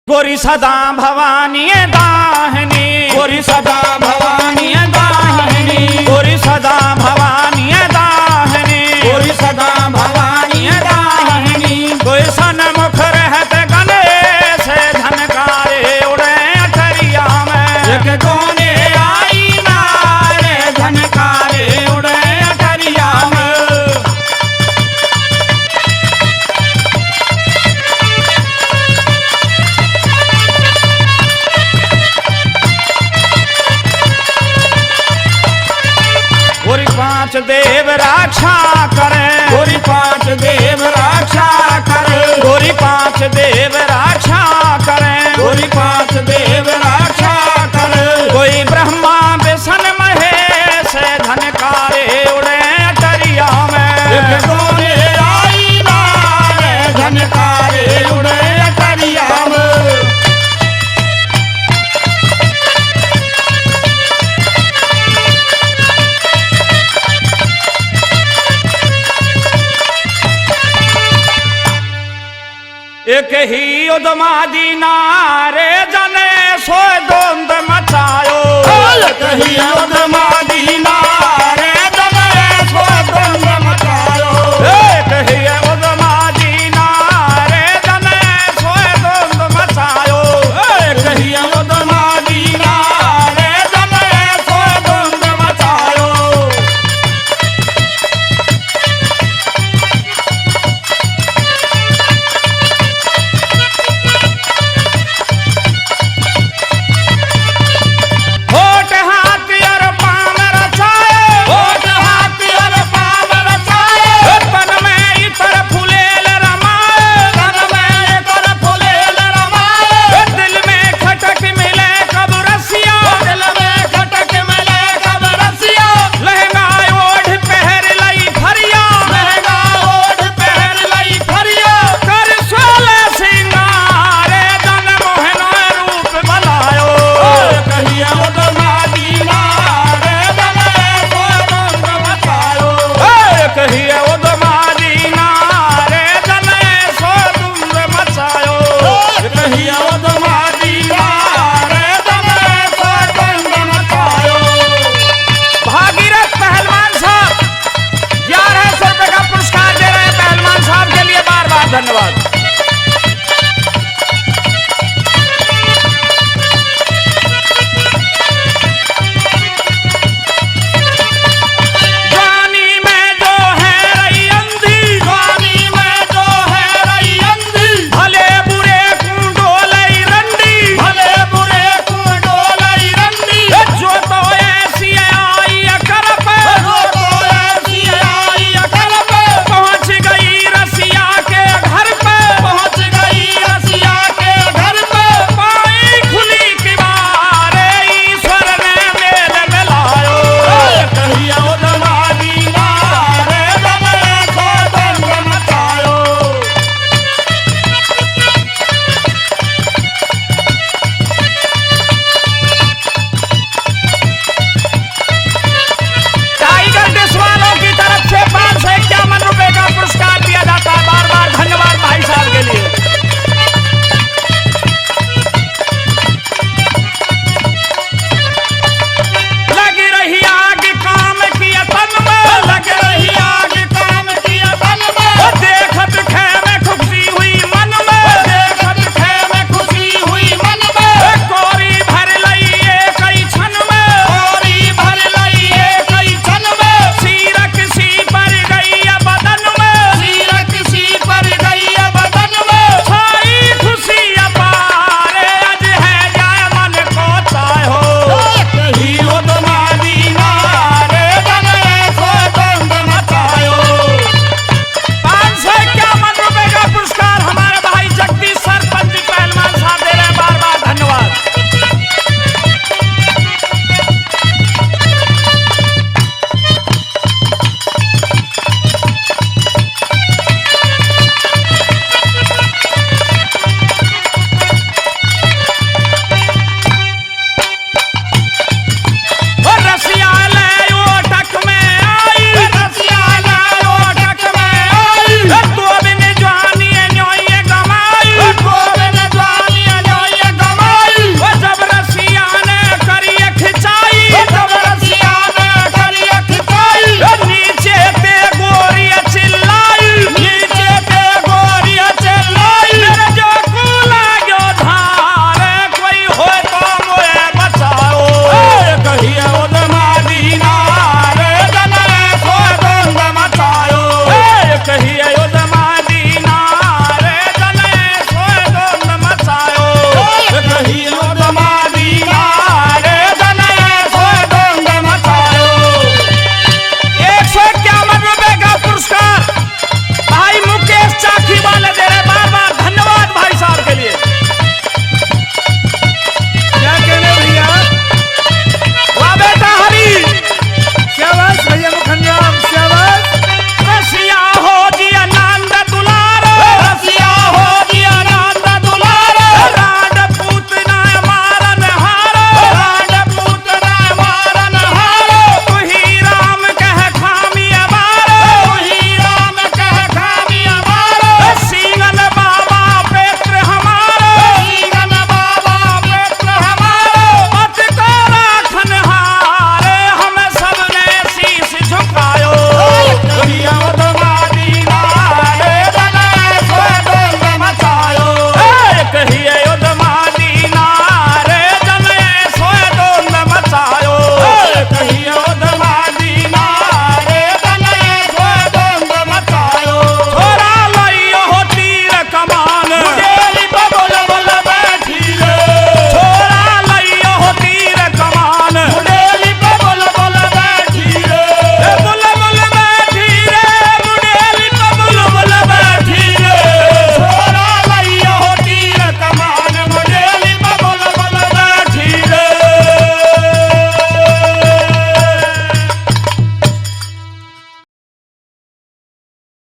गोरी सदा भवानी दाहिनी, गोरी सदा भवानी दाहिनी, गोरी सदा भवानी दाहिनी, गोरी सदा भवानी दाहिनी। कोई सन्मुख रहत गणेश धनकारे उड़े अठरिया में, एक कोने आई नारे धनकारे उड़े अठरिया में। गोरी पांच देव रक्षा करे, गोरी पांच देव रक्षा करे, गोरी पांच देव रक्षा करे, गोरी पांच देव रक्षा करे। कोई ब्रह्मा विष्णु महेश धनकारे उड़े अटरिया में, एक कोने आई नारे धनकारे उड़े अटरिया में। एक ही उदमादी नारे जने सो द्वंद मचायो, एक ही उदमादी नारे जने सो द्वंद मचायो, एक ही उदमादी नारे जने सो द्वंद मचायो, एक ही उदमादी नारे जने सो द्वंद मचायो। कहिया